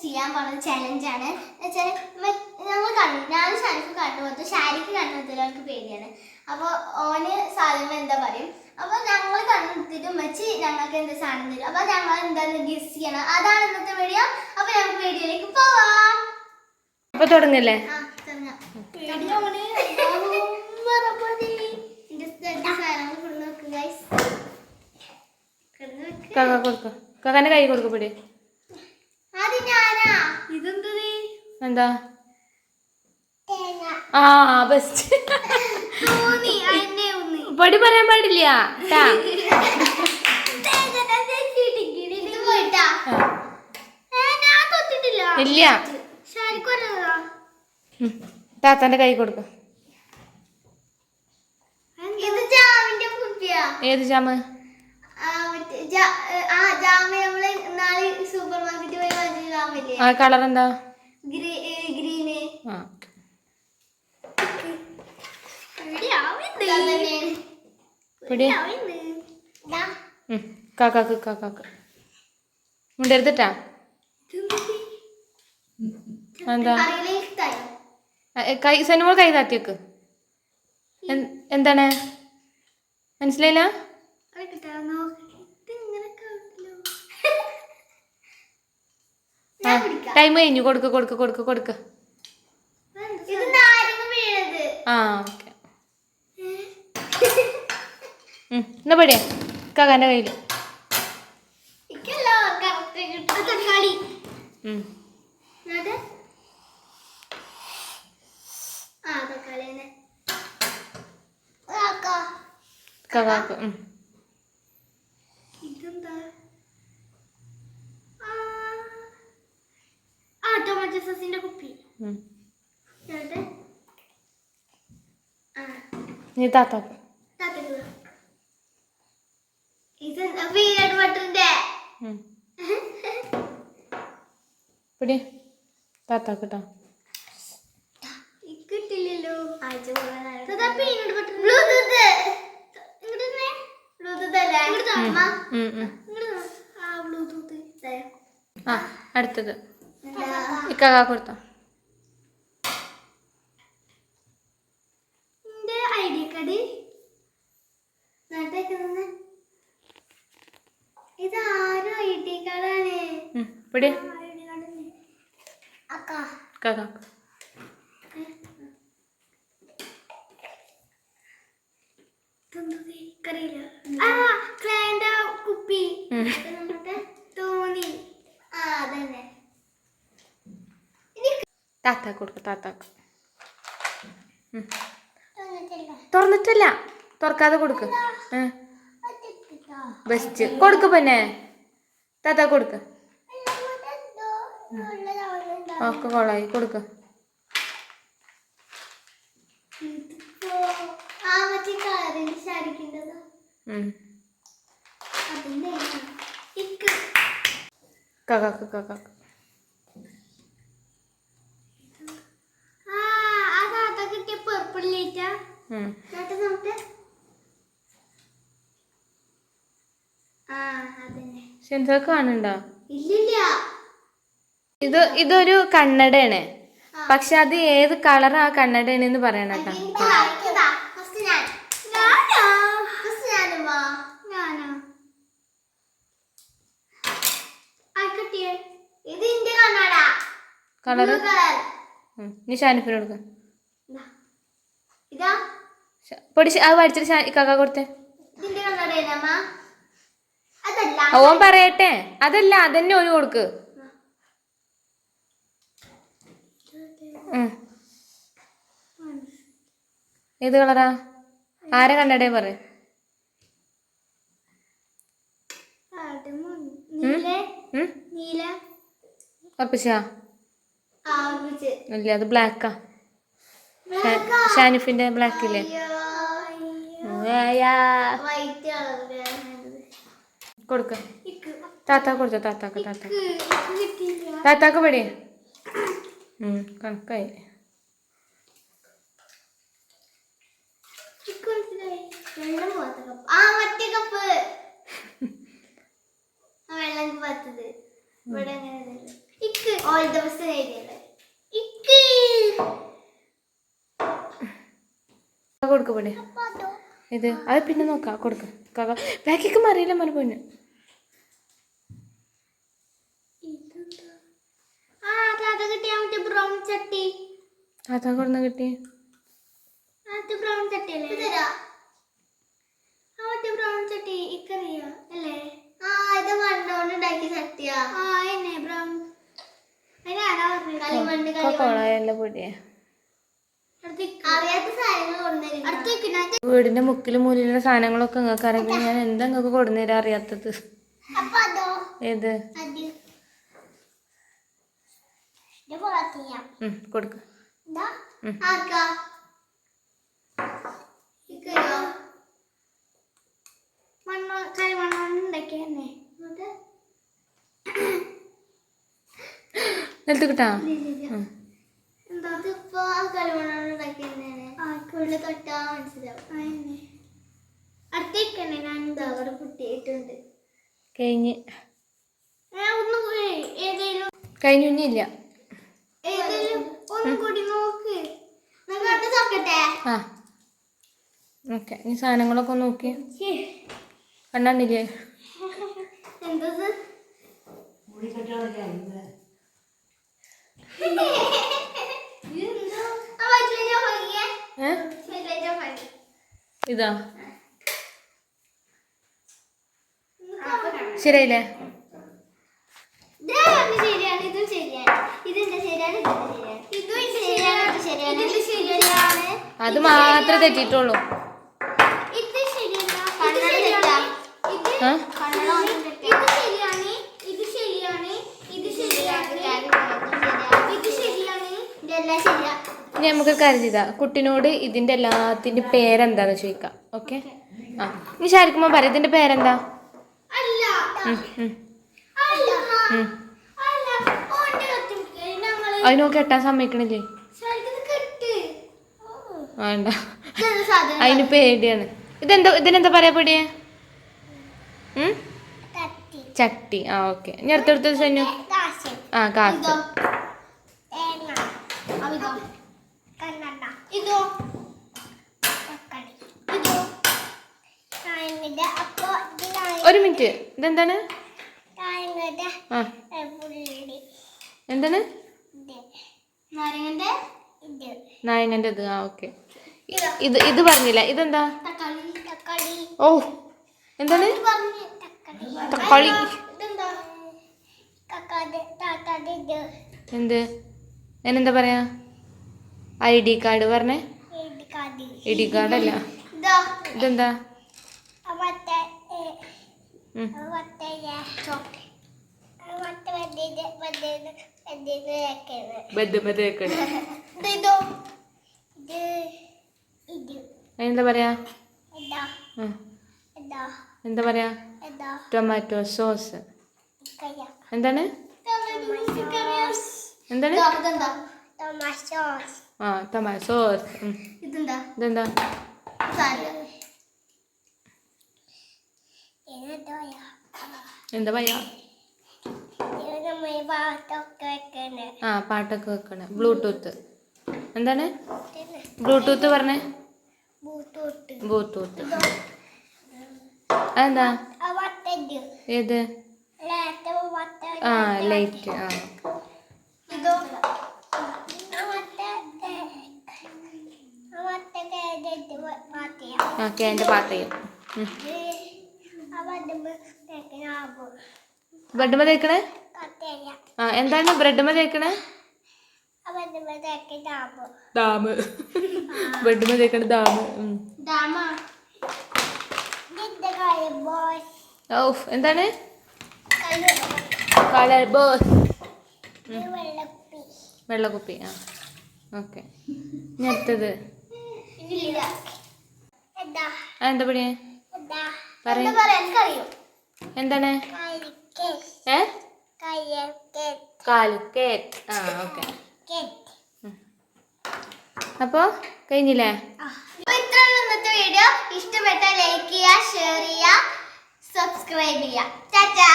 ചെയ്യാൻ പോകുന്ന ചലഞ്ചാണ്. ഞാൻ ഷാനിഫ് കണ്ടുപോകത്തു, ഷാരിക്ക് കണ്ടുപോകത്തില്ല, അവർക്ക് പേടിയാണ്. അപ്പോൾ ഓന് സാധനങ്ങൾ എന്താ പറയും. അപ്പോൾ ഞങ്ങൾ കണ്ടെത്തിയിട്ട് മച്ചി ഞങ്ങൾക്ക് എന്ത് സാധനം തരും. അപ്പോൾ ഞങ്ങൾ എന്താണെന്ന് ഗസ് ചെയ്യണം. അതാണ് ഇന്നത്തെ വീഡിയോ. അപ്പോൾ ഞങ്ങൾക്ക് വീഡിയോയിലേക്ക് പോവാം. അപ്പോൾ തുടങ്ങല്ലേ? കാക്കാന്റെ കൈ കൊടുക്കപ്പെടി. എന്താ? ആ ബെസ്റ്റ്. പൊടി പറയാൻ പാടില്ല. ഇല്ല, താത്താന്റെ കൈ കൊടുക്ക. ഏത് ജാമ്? ആ കളർ എന്താ? ഗ്രീന്. കാക്കാക്ക് മുണ്ടെടുത്തിട്ടാ എന്താ? കൈ സനുമോൾ കൈ താത്തിയൊക്കെ എന്താണ് മനസ്സിലായില്ല? ടൈം കഴിഞ്ഞു. കൊടുക്ക. ആ ഓക്കെ. എന്നാ പടിയാ കാക്കാന്റെ കയ്യില്. കാക്കാക്ക് ടൊമാറ്റോ സോസിന്റെ കുപ്പി. നീ താത്താക്ക്. പിടി താത്താക്കട്ടാ. കിട്ടില്ലല്ലോ. ആ അടുത്തത് ഇക്കാ കൊടുത്തോ. ഐഡി കാർഡ് ഇതാരും ഐഡി കാർഡാണ്. പിടി കാക്ക. കുപ്പി തോന്നി. അതന്നെ താത്താക്ക് കൊടുക്ക. താത്താക്ക് തുറന്നിട്ടല്ല, തുറക്കാതെ കൊടുക്ക്. ബെസ്റ്റ് കൊടുക്ക്. പിന്നെ താത്താ കൊടുക്ക. ഒക്കെ കൊളായി കൊടുക്ക. കാക്കാക്ക് കാണുന്നുണ്ടോ? ഇതൊരു കണ്ണടയാണ്, പക്ഷെ അത് ഏത് കളർ ആ കണ്ണടയാണെന്ന് പറയണം കേട്ടോ. കളറ് നീ ഷാനിഫിന് കൊടുക്ക. പൊടി അത് പഠിച്ചിട്ട് കാക്ക കൊടുത്തേ. ഓൻ പറയട്ടെ. അതല്ല, അതന്നെ ഓന് കൊടുക്ക്. ഏത് കളറാ? ആരെ കണ്ണടേ പറ. ഉറപ്പിച്ചാ? ഇല്ല, അത് ബ്ലാക്കാ. ഷാനിഫിന്റെ ബ്ലാക്ക് ഇല്ലേ? കൊടുക്ക. താത്താക്ക് കൊടുത്തോ. താത്താക്ക് പടി. കണക്കായി. ഇക്ക് ഓൾ ദിവസം എഴുതിയത് ഇക്ക് കൊടുക്ക് പൊടി ഇത് അത് പിന്നെ നോക്കാം കൊടുക്ക കാക്ക ബാക്കിക്ക് മറിയില്ല മറി പൊന്നു ബ്രൗൺ ചട്ടി താത്ത കൊടുന്ന കിട്ടി ബ്രൗൺ ചട്ടിയല്ലേ ബ്രൗൺ ചട്ടി ഇക്കറിയോ അല്ലേ ഇത് മണ്ണോണ്ട് ഉണ്ടാക്കിയ ചട്ടിയാ എന്നെ ബ്രൗൺ കൊളായല്ല പൊടിയെ അറിയാത്ത സാധനങ്ങൾ വീടിന്റെ മുക്കിലും മൂലിലുള്ള സാധനങ്ങളൊക്കെ നിങ്ങൾക്ക് അറിയാം ഞാൻ എന്താ നിങ്ങൾക്ക് കൊടുന്നേരാ അറിയാത്തത് ഏത് കൊടുക്ക നിലത്ത് കിട്ടാ കഴിഞ്ഞ് കഴിഞ്ഞില്ല ആ ഓക്കെ ഈ സാധനങ്ങളൊക്കെ നോക്കി കണ്ടില്ലേ ഇതാ ശരിയല്ലേ ശരിയാണ് ഇതും ശരിയാണ് ഇതിന്റെ ശരിയാണ് ഇതിന്റെ ശരിയാണ് ഇതും ശരിയാണ് ഇതിന്റെ ശരിയാണ് അത് മാത്രമേ തെറ്റിയിട്ടുള്ളൂ ഇത് ശരിയല്ല ഇത് ശരിയാണ് ഇത് ശരിയാണ് ഇത് ശരിയാണ് ഇത് ശരിയാണ് ഇത് ശരിയാണ് ഇതെല്ലാം ശരിയാ ഇനി നമുക്ക് കാര്യം ചെയ്താ കുട്ടിനോട് ഇതിന്റെ എല്ലാത്തിന്റെ പേരെന്താന്ന് ചോദിക്കാം ഓക്കെ ആ ഇനി ശാരിക്കുമ്പോ പറയാം ഇതിന്റെ പേരെന്താ അല്ല അതിനൊക്കെ കെട്ടാൻ സമ്മതിക്കണില്ലേ വേണ്ട അതിന് പേടിയാണ് ഇതിനെന്താ പറയാ പേടിയെ ചട്ടി ആ ഓക്കെ ഇനി അടുത്തടുത്ത സൈന്യം ആ കാത്ത് ഒരു മിനിറ്റ് ഇതെന്താണ് ആ എന്താണ് നായകന്റെ ഇത് ആ ഓക്കെ ഇത് പറഞ്ഞില്ല ഇതെന്താ ഓ എന്താണ് തക്കാളി എന്ത് ഞാനെന്താ പറയാ ID കാർഡ് പറഞ്ഞേ ID കാർഡല്ല ഇതെന്താ എന്താ പറയാ എന്താ പറയാ ടൊമാറ്റോ സോസ് എന്താണ് എന്താണ് ആ ടൊമാറ്റോ സോസ് ഇതെന്താ എന്താ പറയാ ആ പാട്ടൊക്കെ വെക്കണേ ബ്ലൂടൂത്ത് എന്താണ് ബ്ലൂടൂത്ത് പറഞ്ഞേ ബ്ലൂടൂത്ത് അതെന്താ ഏത് ആ ലൈറ്റ് ആ ഓക്കെ എൻ്റെ പാട്ടയും ബ്രെഡ്മ തേക്കണേ ആ എന്താണ് ബ്രെഡ്മ തേക്കണേ ദാമ് ബ്രെഡ്മ തേക്കണ ദാമ് ഓ എന്താണ് കളർ ബോസ് വെള്ളക്കുപ്പി ആ ഓക്കെ ഇനി അടുത്തത് എന്താ പണിയെ എന്താണ് കാലിക്കേറ്റ് ആ ഓക്കെ അപ്പോ കഴിഞ്ഞില്ലേ ഇത്രയുള്ള ഇന്നത്തെ വീഡിയോ ഇഷ്ടപ്പെട്ട ലൈക്ക് ചെയ്യുക ഷെയർ ചെയ്യുക സബ്സ്ക്രൈബ് ചെയ്യുക ടാറ്റാ